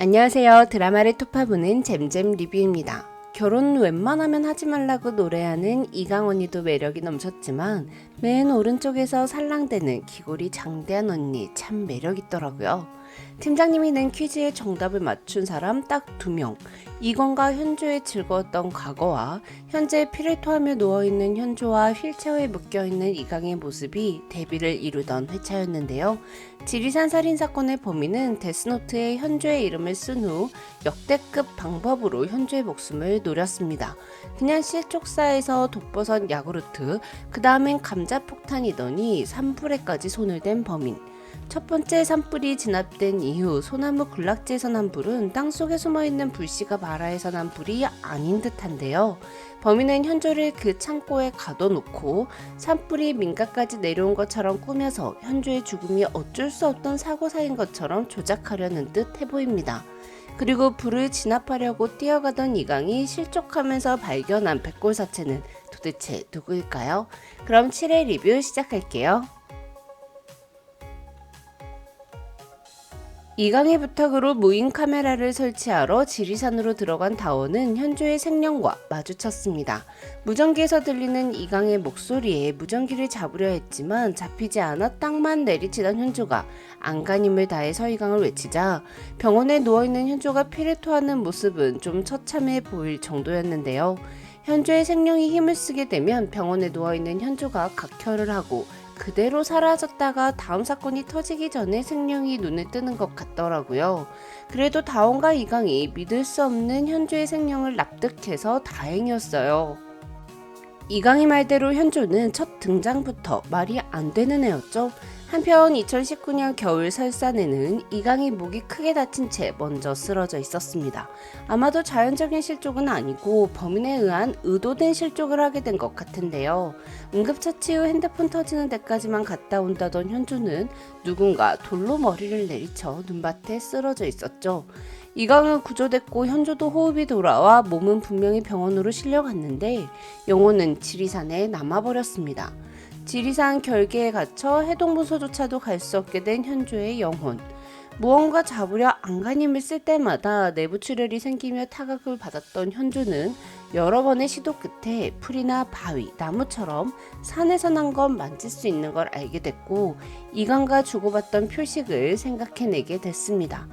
안녕하세요. 드라마를 토파보는 잼잼 리뷰입니다. 결혼 웬만하면 하지 말라고 노래하는 이강 언니도 매력이 넘쳤지만 맨 오른쪽에서 살랑대는 귀골이 장대한 언니 참 매력있더라고요. 팀장님이 낸 퀴즈의 정답을 맞춘 사람 딱 2명. 이건과 현조의 즐거웠던 과거와 현재 피를 토하며 누워있는 현조와 휠체어에 묶여있는 이강의 모습이 대비를 이루던 회차였는데요. 지리산 살인사건의 범인은 데스노트에 현조의 이름을 쓴 후 역대급 방법으로 현조의 목숨을 노렸습니다. 그냥 실족사에서 독버섯 야구르트, 그 다음엔 감자폭탄이더니 산불에까지 손을 댄 범인. 첫 번째 산불이 진압된 이후 소나무 군락지에서 난 불은 땅속에 숨어있는 불씨가 발화해서 난 불이 아닌 듯한데요. 범인은 현조를 그 창고에 가둬놓고 산불이 민가까지 내려온 것처럼 꾸며서 현조의 죽음이 어쩔 수 없던 사고사인 것처럼 조작하려는 듯 해보입니다. 그리고 불을 진압하려고 뛰어가던 이강이 실족하면서 발견한 백골사체는 도대체 누구일까요? 그럼 7회 리뷰 시작할게요. 이강의 부탁으로 무인 카메라를 설치하러 지리산으로 들어간 다원은 현조의 생령과 마주쳤습니다. 무전기에서 들리는 이강의 목소리에 무전기를 잡으려 했지만 잡히지 않아 땅만 내리치던 현조가 안간힘을 다해 서이강을 외치자 병원에 누워있는 현조가 피를 토하는 모습은 좀 처참해 보일 정도였는데요. 현조의 생령이 힘을 쓰게 되면 병원에 누워있는 현조가 각혈을 하고 그대로 사라졌다가 다음 사건이 터지기 전에 생령이 눈에 뜨는 것 같더라고요. 그래도 다원과 이강이 믿을 수 없는 현조의 생령을 납득해서 다행이었어요. 이강의 말대로 현조는 첫 등장부터 말이 안 되는 애였죠. 한편 2019년 겨울 설산에는 이강이 목이 크게 다친 채 먼저 쓰러져 있었습니다. 아마도 자연적인 실족은 아니고 범인에 의한 의도된 실족을 하게 된 것 같은데요. 응급처치 후 핸드폰 터지는 데까지만 갔다 온다던 현조는 누군가 돌로 머리를 내리쳐 눈밭에 쓰러져 있었죠. 이강은 구조됐고 현조도 호흡이 돌아와 몸은 분명히 병원으로 실려갔는데 영혼은 지리산에 남아버렸습니다. 지리산 결계에 갇혀 해동문서조차도 갈 수 없게 된 현조의 영혼. 무언가 잡으려 안간힘을 쓸 때마다 내부 출혈이 생기며 타격을 받았던 현조는 여러 번의 시도 끝에 풀이나 바위, 나무처럼 산에서 난 건 만질 수 있는 걸 알게 됐고 이강과 주고받던 표식을 생각해내게 됐습니다.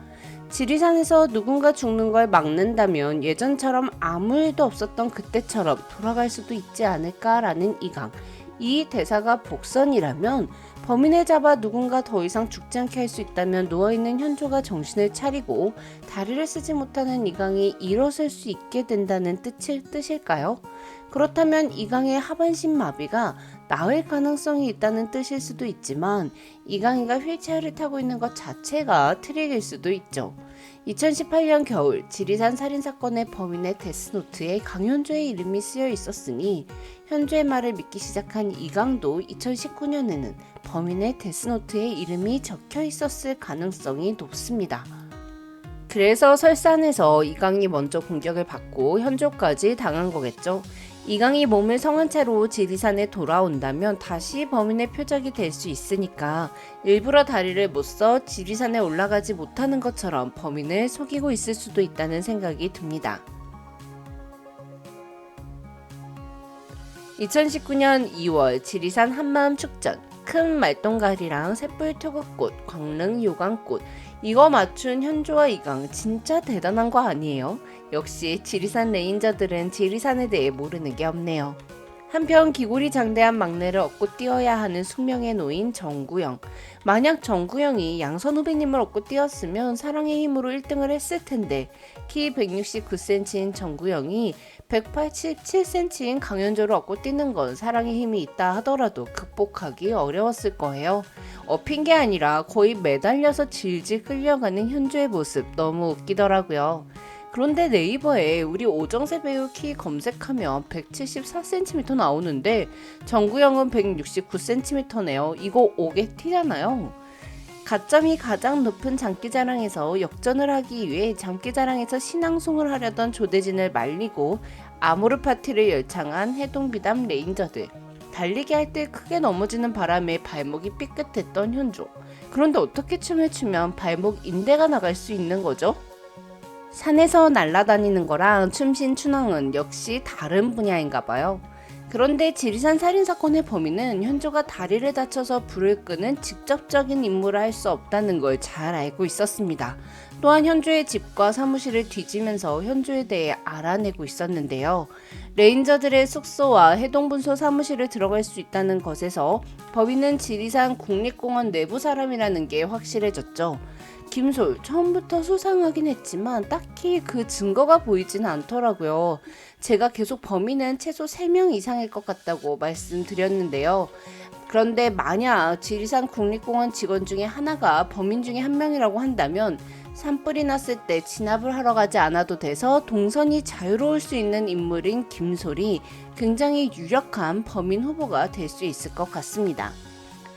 지리산에서 누군가 죽는 걸 막는다면 예전처럼 아무 일도 없었던 그때처럼 돌아갈 수도 있지 않을까라는 이강. 이 대사가 복선이라면 범인을 잡아 누군가 더 이상 죽지 않게 할 수 있다면 누워있는 현조가 정신을 차리고 다리를 쓰지 못하는 이강이 일어설 수 있게 된다는 뜻일까요? 그렇다면 이강의 하반신 마비가 나을 가능성이 있다는 뜻일 수도 있지만 이강이가 휠체어를 타고 있는 것 자체가 트릭일 수도 있죠. 2018년 겨울 지리산 살인사건의 범인의 데스노트에 강현조의 이름이 쓰여 있었으니 현조의 말을 믿기 시작한 이강도 2019년에는 범인의 데스노트에 이름이 적혀 있었을 가능성이 높습니다. 그래서 설산에서 이강이 먼저 공격을 받고 현조까지 당한 거겠죠. 이강이 몸을 성한 채로 지리산에 돌아온다면 다시 범인의 표적이 될 수 있으니까 일부러 다리를 못 써 지리산에 올라가지 못하는 것처럼 범인을 속이고 있을 수도 있다는 생각이 듭니다. 2019년 2월 지리산 한마음 축전, 큰 말똥가리랑 샛불 투구꽃, 광릉 요강꽃 이거 맞춘 현조와 이강 진짜 대단한 거 아니에요? 역시 지리산 레인저들은 지리산에 대해 모르는 게 없네요. 한편 기골이 장대한 막내를 얻고 뛰어야 하는 숙명에 놓인 정구영. 만약 정구영이 양선 후배님을 얻고 뛰었으면 사랑의 힘으로 1등을 했을 텐데 키 169cm인 정구영이 187cm인 강현조를 얻고 뛰는 건 사랑의 힘이 있다 하더라도 극복하기 어려웠을 거예요. 업힌 게 아니라 거의 매달려서 질질 끌려가는 현조의 모습 너무 웃기더라고요. 그런데 네이버에 우리 오정세 배우 키 검색하면 174cm 나오는데 정구영은 169cm네요. 이거 오게티잖아요. 가점이 가장 높은 장기자랑에서 역전을 하기 위해 장기자랑에서 신앙송을 하려던 조대진을 말리고 아모르 파티를 열창한 해동비담 레인저들. 달리기 할 때 크게 넘어지는 바람에 발목이 삐끗했던 현조. 그런데 어떻게 춤을 추면 발목 인대가 나갈 수 있는 거죠? 산에서 날아다니는 거랑 춤신춘왕은 역시 다른 분야인가 봐요. 그런데 지리산 살인사건의 범인은 현조가 다리를 다쳐서 불을 끄는 직접적인 임무를 할 수 없다는 걸 잘 알고 있었습니다. 또한 현조의 집과 사무실을 뒤지면서 현조에 대해 알아내고 있었는데요. 레인저들의 숙소와 해동분소 사무실을 들어갈 수 있다는 것에서 범인은 지리산 국립공원 내부 사람이라는 게 확실해졌죠. 김솔, 처음부터 수상하긴 했지만 딱히 그 증거가 보이진 않더라고요. 제가 계속 범인은 최소 3명 이상일 것 같다고 말씀드렸는데요. 그런데 만약 지리산 국립공원 직원 중에 하나가 범인 중에 한 명이라고 한다면 산불이 났을 때 진압을 하러 가지 않아도 돼서 동선이 자유로울 수 있는 인물인 김솔이 굉장히 유력한 범인 후보가 될 수 있을 것 같습니다.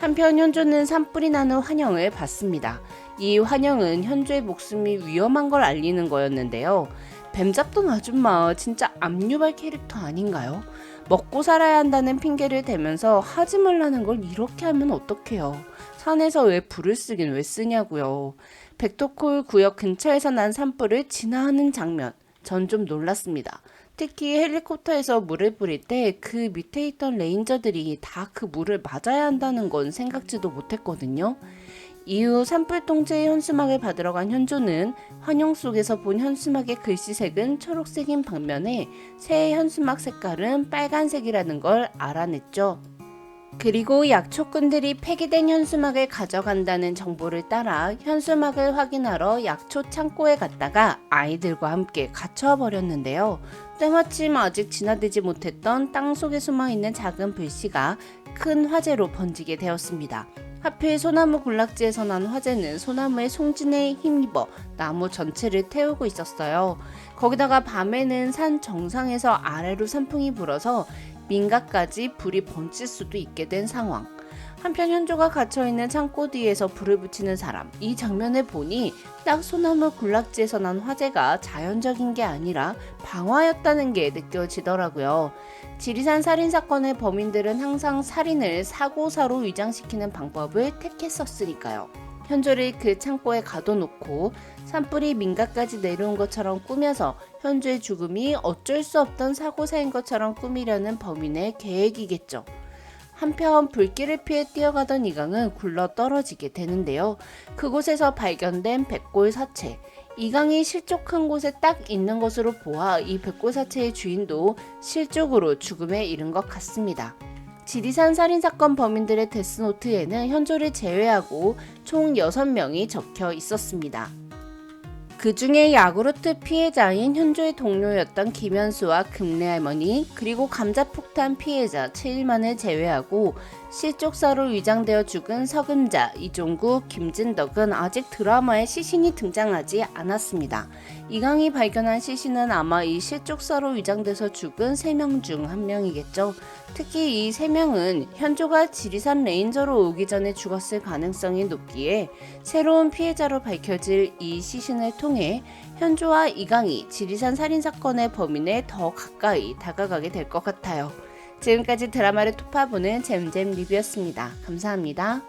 한편 현조는 산불이 나는 환영을 받습니다. 이 환영은 현조의 목숨이 위험한 걸 알리는 거였는데요. 뱀잡던 아줌마 진짜 압류발 캐릭터 아닌가요? 먹고 살아야 한다는 핑계를 대면서 하지 말라는 걸 이렇게 하면 어떡해요. 산에서 왜 불을 쓰긴 왜 쓰냐고요. 백토콜 구역 근처에서 난 산불을 진화하는 장면, 전 좀 놀랐습니다. 특히 헬리콥터에서 물을 뿌릴 때 그 밑에 있던 레인저들이 다 그 물을 맞아야 한다는 건 생각지도 못했거든요. 이후 산불 통제의 현수막을 받으러 간 현조는 환영 속에서 본 현수막의 글씨색은 초록색인 반면에 새 현수막 색깔은 빨간색이라는 걸 알아냈죠. 그리고 약초꾼들이 폐기된 현수막을 가져간다는 정보를 따라 현수막을 확인하러 약초 창고에 갔다가 아이들과 함께 갇혀 버렸는데요. 때마침 아직 진화되지 못했던 땅속에 숨어있는 작은 불씨가 큰 화재로 번지게 되었습니다. 하필 소나무 군락지에서 난 화재는 소나무의 송진에 힘입어 나무 전체를 태우고 있었어요. 거기다가 밤에는 산 정상에서 아래로 산풍이 불어서 민가까지 불이 번질 수도 있게 된 상황. 한편 현조가 갇혀있는 창고 뒤에서 불을 붙이는 사람. 이 장면을 보니 딱 소나무 군락지에서 난 화재가 자연적인 게 아니라 방화였다는 게 느껴지더라고요. 지리산 살인사건의 범인들은 항상 살인을 사고사로 위장시키는 방법을 택했었으니까요. 현조를 그 창고에 가둬놓고 산불이 민가까지 내려온 것처럼 꾸며서 현조의 죽음이 어쩔 수 없던 사고사인 것처럼 꾸미려는 범인의 계획이겠죠. 한편 불길을 피해 뛰어가던 이강은 굴러 떨어지게 되는데요. 그곳에서 발견된 백골 사체. 이강이 실족한 곳에 딱 있는 것으로 보아 이 백골 사체의 주인도 실족으로 죽음에 이른 것 같습니다. 지리산 살인사건 범인들의 데스노트에는 현조를 제외하고 총 6명이 적혀 있었습니다. 그 중에 야구르트 피해자인 현조의 동료였던 김현수와 금래할머니, 그리고 감자폭탄 피해자 최일만을 제외하고 실족사로 위장되어 죽은 서금자, 이종구, 김진덕은 아직 드라마에 시신이 등장하지 않았습니다. 이강이 발견한 시신은 아마 이 실족사로 위장돼서 죽은 3명 중 1명이겠죠. 특히 이 3명은 현조가 지리산 레인저로 오기 전에 죽었을 가능성이 높기에 새로운 피해자로 밝혀질 이 시신을 통해 현조와 이강이 지리산 살인사건의 범인에 더 가까이 다가가게 될 것 같아요. 지금까지 드라마를 토파보는 잼잼 리뷰였습니다. 감사합니다.